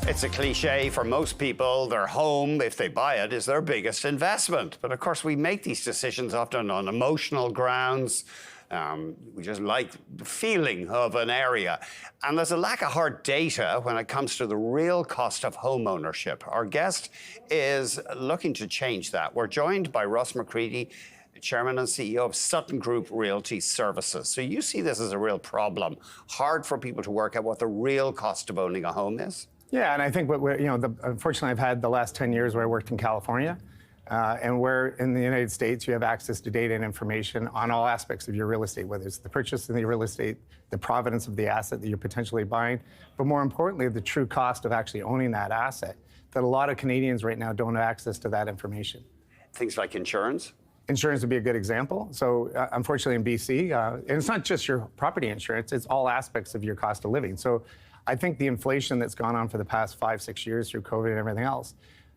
It's a cliche for most people. Their home, if they buy it, is their biggest investment. But of course, we make these decisions often on emotional grounds. We just like the feeling of an area. And there's a lack of hard data when it comes to the real cost of home ownership. Our guest is looking to change that. We're joined by Russ McCredie, Chairman and CEO of Sutton Group Realty Services. So you see this as a real problem. Hard for people to work out what the real cost of owning a home is? Yeah, and I think unfortunately, I've had the last 10 years where I worked in California, and where in the United States you have access to data and information on all aspects of your real estate, whether it's the purchase of the real estate, the provenance of the asset that you're potentially buying, but more importantly, the true cost of actually owning that asset. That a lot of Canadians right now don't have access to that information. Things like insurance? Insurance would be a good example. So unfortunately in BC, and it's not just your property insurance, it's all aspects of your cost of living. So I think the inflation that's gone on for the past 5-6 years through COVID and everything else,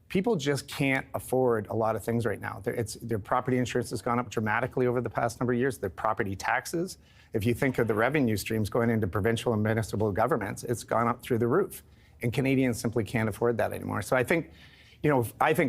people just can't afford a lot of things right now. Their property insurance has gone up dramatically over the past number of years. Their property taxes, if you think of the revenue streams going into provincial and municipal governments, it's gone up through the roof. And Canadians simply can't afford that anymore. So I think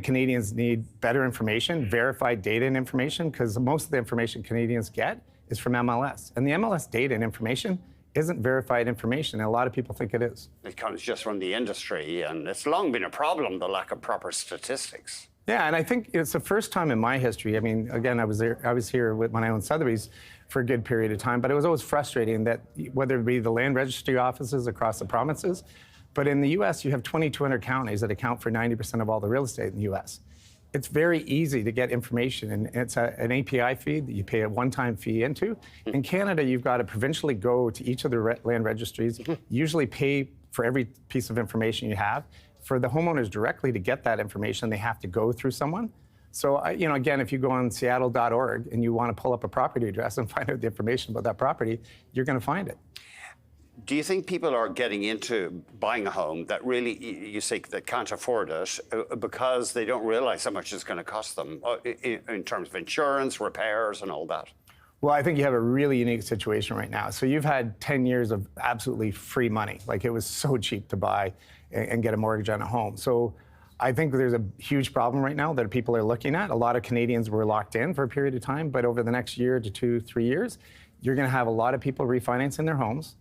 Canadians need better information, verified data and information, because most of the information Canadians get is from MLS. And the MLS data and information isn't verified information, and a lot of people think it is. It comes just from the industry, and it's long been a problem, the lack of proper statistics. Yeah, and I think it's the first time in my history. I mean, again, I was here when I owned Sotheby's for a good period of time, but it was always frustrating that whether it be the land registry offices across the provinces, but in the U.S., you have 2,200 counties that account for 90% of all the real estate in the U.S. It's very easy to get information, and it's an API feed that you pay a one-time fee into. In Canada, you've got to provincially go to each of the land registries, usually pay for every piece of information you have. For the homeowners directly to get that information, they have to go through someone. So, again, if you go on Seattle.org and you want to pull up a property address and find out the information about that property, you're going to find it. Do you think people are getting into buying a home that really, you say, that can't afford it because they don't realize how much it's going to cost them in terms of insurance, repairs, and all that? Well, I think you have a really unique situation right now. So you've had 10 years of absolutely free money. Like, it was so cheap to buy and get a mortgage on a home. So I think there's a huge problem right now that people are looking at. A lot of Canadians were locked in for a period of time, but over the next year to 2-3 years, you're going to have a lot of people refinancing their homes.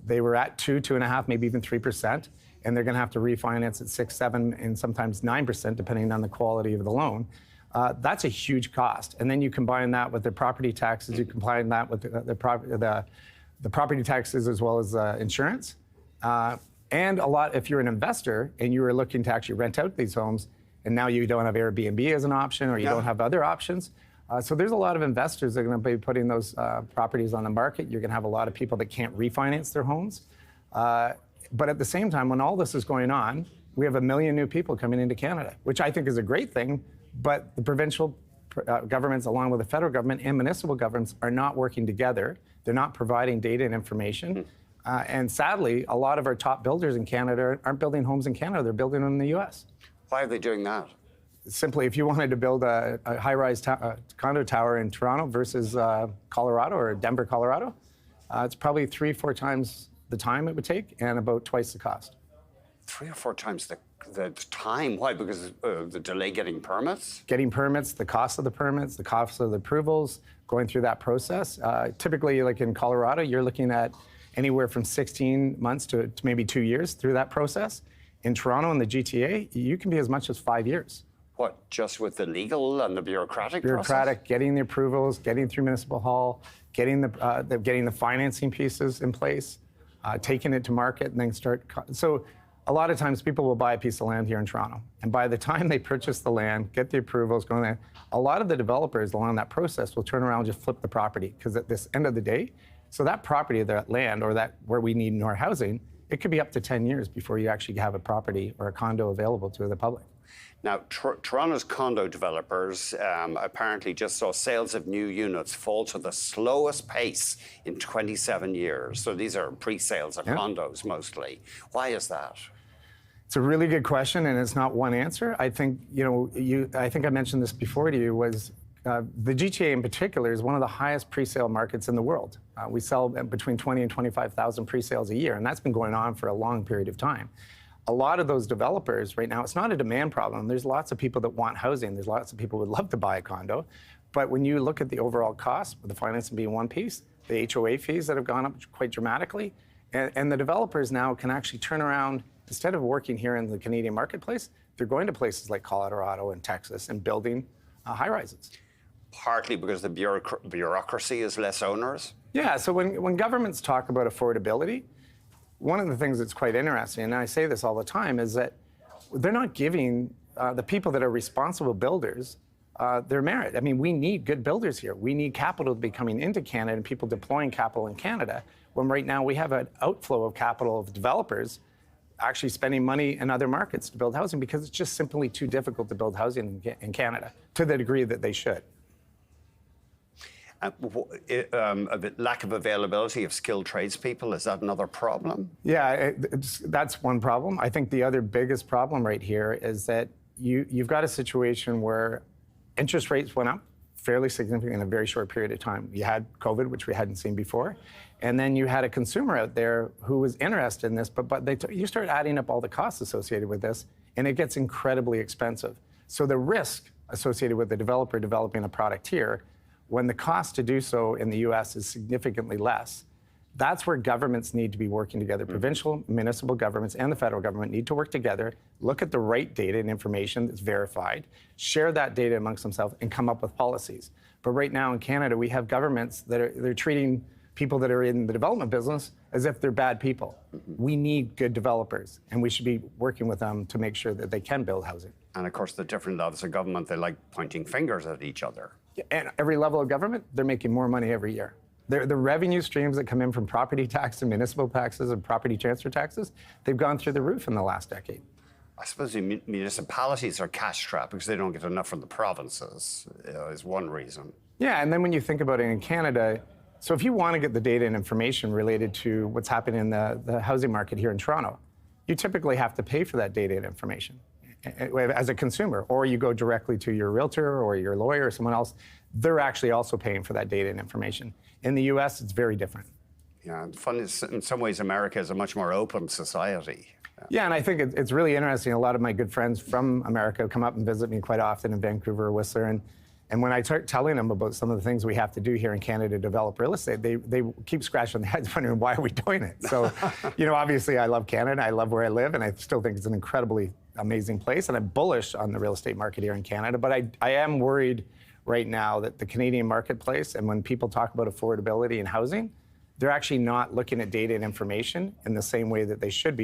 They were at 2.5%, maybe even 3%, and they're going to have to refinance at 6%, 7%, and sometimes 9%, depending on the quality of the loan. That's a huge cost. And then you combine that with the property taxes, you combine that with the property taxes as well as insurance. And a lot, if you're an investor and you are looking to actually rent out these homes, and now you don't have Airbnb as an option, or you don't have other options. So there's a lot of investors that are going to be putting those properties on the market. You're going to have a lot of people that can't refinance their homes. But at the same time, when all this is going on, we have 1 million new people coming into Canada, which I think is a great thing. But the provincial governments, along with the federal government and municipal governments, are not working together. They're not providing data and information. And sadly, a lot of our top builders in Canada aren't building homes in Canada. They're building them in the U.S. Why are they doing that? Simply, if you wanted to build a high-rise condo tower in Toronto versus Colorado or Denver, Colorado, it's probably 3-4 times the time it would take and about twice the cost. 3 or 4 times the time? Why? Because the delay getting permits? Getting permits, the cost of the permits, the cost of the approvals, going through that process. Typically, like in Colorado, you're looking at anywhere from 16 months to maybe 2 years through that process. In Toronto and the GTA, you can be as much as 5 years. What, just with the legal and the bureaucratic process? Getting the approvals, getting through municipal hall, getting the financing pieces in place, taking it to market, and then start. So a lot of times people will buy a piece of land here in Toronto, and by the time they purchase the land, get the approvals, go in there, a lot of the developers along that process will turn around and just flip the property, because at this end of the day, so that property, that land, or that where we need more housing, it could be up to 10 years before you actually have a property or a condo available to the public. Now, Toronto's condo developers apparently just saw sales of new units fall to the slowest pace in 27 years. So these are pre-sales of condos mostly. Why is that? It's a really good question, and it's not one answer. I think, I think I mentioned this before to you, was the GTA in particular is one of the highest pre-sale markets in the world. We sell between 20 and 25,000 pre-sales a year, and that's been going on for a long period of time. a lot of those developers right now, it's not a demand problem. There's lots of people that want housing. There's lots of people who would love to buy a condo. But when you look at the overall cost, with the financing being one piece, the HOA fees that have gone up quite dramatically, and the developers now can actually turn around, instead of working here in the Canadian marketplace, they're going to places like Colorado and Texas and building high-rises. Partly because the bureaucracy is less onerous? Yeah, so when governments talk about affordability, one of the things that's quite interesting, and I say this all the time, is that they're not giving the people that are responsible builders their merit. I mean, we need good builders here. We need capital to be coming into Canada and people deploying capital in Canada, when right now we have an outflow of capital of developers actually spending money in other markets to build housing because it's just simply too difficult to build housing in Canada to the degree that they should. Lack of availability of skilled tradespeople, is that another problem? Yeah, that's one problem. I think the other biggest problem right here is that you've got a situation where interest rates went up fairly significantly in a very short period of time. You had COVID, which we hadn't seen before, and then you had a consumer out there who was interested in this, but you start adding up all the costs associated with this, and it gets incredibly expensive. So the risk associated with the developer developing a product here, when the cost to do so in the US is significantly less, that's where governments need to be working together. Provincial, municipal governments, and the federal government need to work together, look at the right data and information that's verified, share that data amongst themselves, and come up with policies. But right now in Canada, we have governments that they're treating people that are in the development business as if they're bad people. We need good developers, and we should be working with them to make sure that they can build housing. And of course, the different levels of government, they like pointing fingers at each other. And every level of government, they're making more money every year. The revenue streams that come in from property tax and municipal taxes and property transfer taxes, they've gone through the roof in the last decade. I suppose the municipalities are cash-strapped because they don't get enough from the provinces, is one reason. Yeah, and then when you think about it in Canada, so if you want to get the data and information related to what's happening in the housing market here in Toronto, you typically have to pay for that data and information as a consumer, or you go directly to your realtor or your lawyer or someone else. They're actually also paying for that data and information. In the US, it's very different. Yeah, fun is, in some ways, America is a much more open society. Yeah, and I think it's really interesting. A lot of my good friends from America come up and visit me quite often in Vancouver or Whistler. And when I start telling them about some of the things we have to do here in Canada to develop real estate, they keep scratching their heads wondering, why are we doing it? So, obviously I love Canada, I love where I live, and I still think it's an incredibly amazing place, and I'm bullish on the real estate market here in Canada. But I am worried right now that the Canadian marketplace, and when people talk about affordability and housing, they're actually not looking at data and information in the same way that they should be